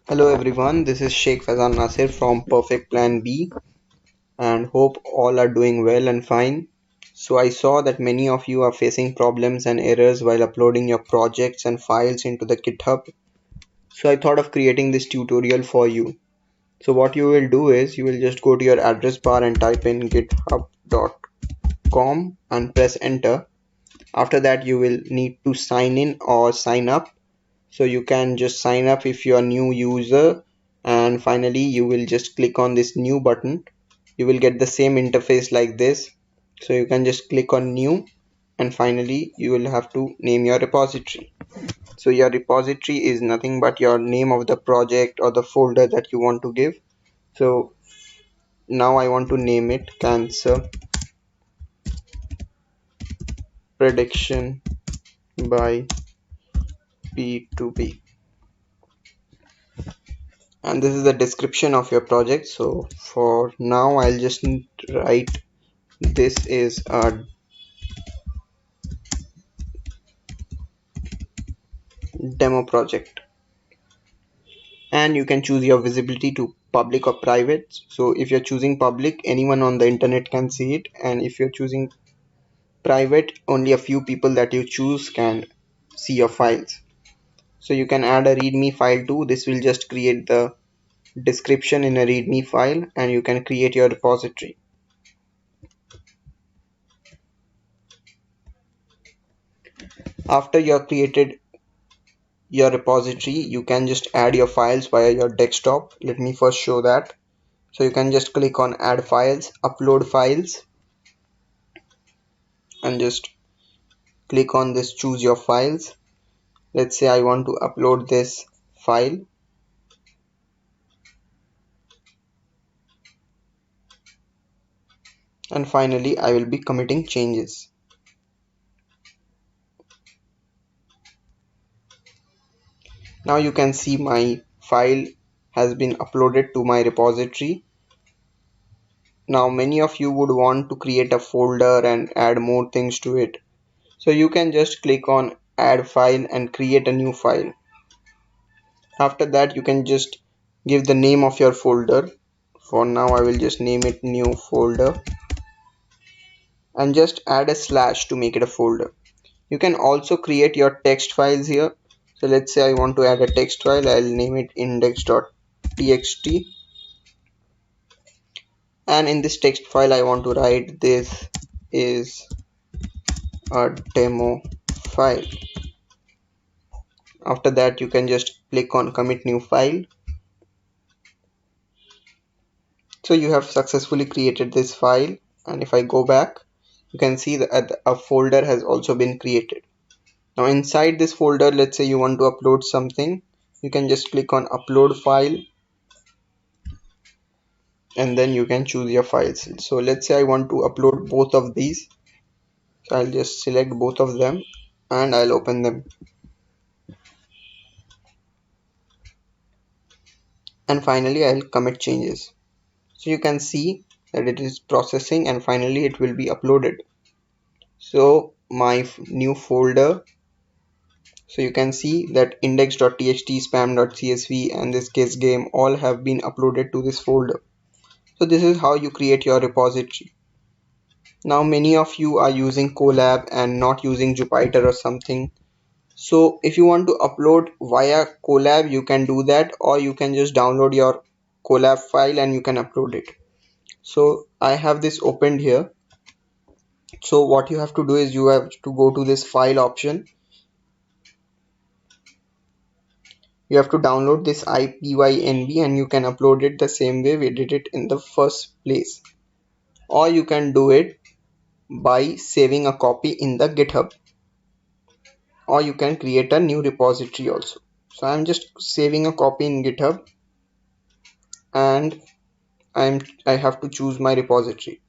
Hello everyone, this is Sheikh Faizan Nasir from Perfect Plan B and hope all are doing well and fine. So I saw that many of you are facing problems and errors while uploading your projects and files into the GitHub. So I thought of creating this tutorial for you. So what you will do is you will just go to your address bar and type in github.com and press enter. After that you will need to sign in or sign up. So you can just sign up if you're a new user, and finally you will just click on this new button. You will get the same interface like this. So you can just click on new, and finally you will have to name your repository. So your repository is nothing but your name of the project or the folder that you want to give. So now I want to name it cancer prediction by P2B, and this is the description of your project. So for now I'll just write this is a demo project, and you can choose your visibility to public or private. So if you're choosing public, anyone on the internet can see it, and if you're choosing private, only a few people that you choose can see your files. So you can add a readme file too. This will just create the description in a readme file, and you can create your repository. After you have created your repository, you can just add your files via your desktop. Let me first show that. So you can just click on add files, upload files, and just click on this choose your files. Let's say I want to upload this file, and finally I will be committing changes. Now you can see my file has been uploaded to my repository. Now many of you would want to create a folder and add more things to it. So you can just click on add file and create a new file. After that you can just give the name of your folder. For now I will just name it new folder, and just add a slash to make it a folder. You can also create your text files here. So let's say I want to add a text file. I'll name it index.txt, and in this text file I want to write this is a demo file. After that you can just click on commit new file. So you have successfully created this file, and if I go back, you can see that a folder has also been created. Now inside this folder, let's say you want to upload something, you can just click on upload file, and then you can choose your files. So let's say I want to upload both of these. So I'll just select both of them and I'll open them. And finally I'll commit changes. So you can see that it is processing, and finally it will be uploaded. So my new folder, so you can see that index.txt, spam.csv, and this case game all have been uploaded to this folder. So this is how you create your repository. Now many of you are using Collab and not using Jupyter or something. So if you want to upload via Collab, you can do that, or you can just download your Collab file and you can upload it. So I have this opened here. So what you have to do is you have to go to this file option. You have to download this IPYNB and you can upload it the same way we did it in the first place. Or you can do it by saving a copy in the GitHub. Or you can create a new repository also. So I'm just saving a copy in GitHub, and I have to choose my repository.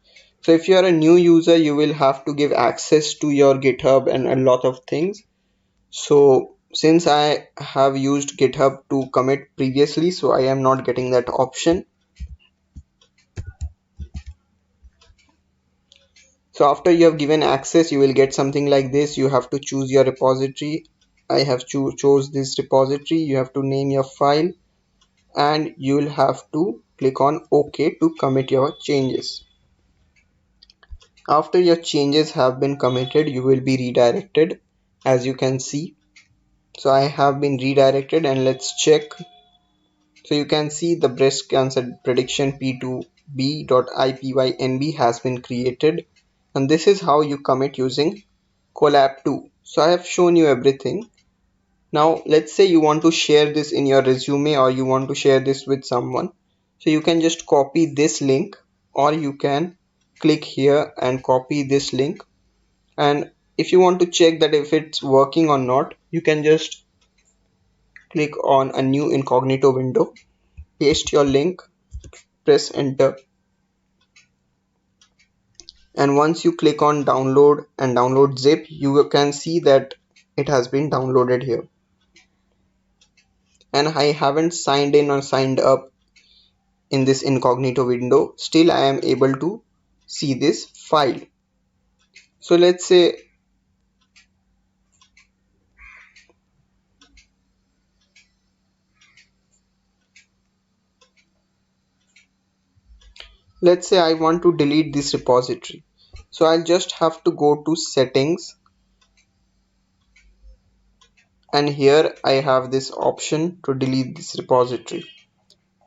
So if you are a new user, you will have to give access to your GitHub and a lot of things. So since I have used GitHub to commit previously, so I am not getting that option. So after you have given access, you will get something like this. You have to choose your repository. I have chose this repository. You have to name your file, and you will have to click on OK to commit your changes. After your changes have been committed, you will be redirected, as you can see. So I have been redirected, and let's check. So you can see the breast cancer prediction P2B.ipynb has been created, and this is how you commit using Collab 2. So I have shown you everything. Now let's say you want to share this in your resume, or you want to share this with someone. So you can just copy this link, or you can click here and copy this link. And if you want to check that if it's working or not, you can just click on a new incognito window, paste your link, press enter, and once you click on download and download zip, you can see that it has been downloaded here. And I haven't signed in or signed up in this incognito window, still I am able to see this file. So let's say I want to delete this repository. So I'll just have to go to settings, and here I have this option to delete this repository.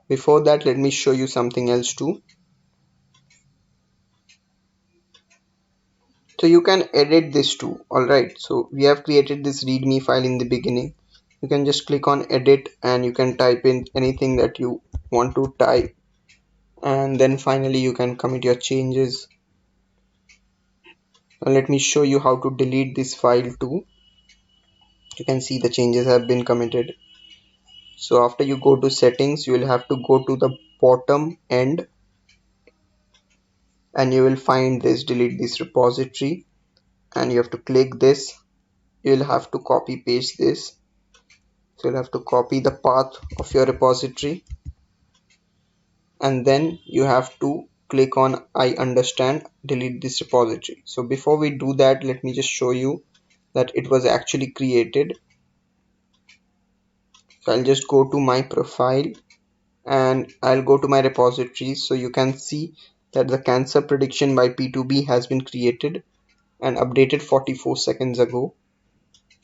Before that, let me show you something else too. So you can edit this too. Alright, so we have created this readme file in the beginning. You can just click on edit, and you can type in anything that you want to type, and then finally you can commit your changes. Now let me show you how to delete this file too. You can see the changes have been committed. So after you go to settings, you will have to go to the bottom end, and you will find this delete this repository, and you have to click this. You will have to copy paste this. So you'll have to copy the path of your repository, and then you have to click on I understand, delete this repository. So before we do that, let me just show you that it was actually created. So I'll just go to my profile, and I'll go to my repositories. So you can see that the cancer prediction by P2B has been created and updated 44 seconds ago.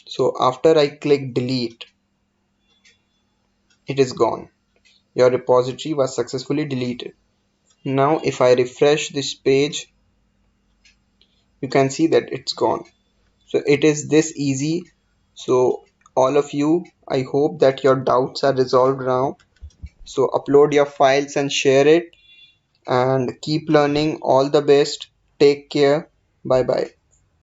So after I click delete, it is gone. Your repository was successfully deleted. Now if I refresh this page, you can see that it's gone. So it is this easy. So all of you, I hope that your doubts are resolved now. So upload your files and share it, and keep learning. All the best. Take care. Bye bye.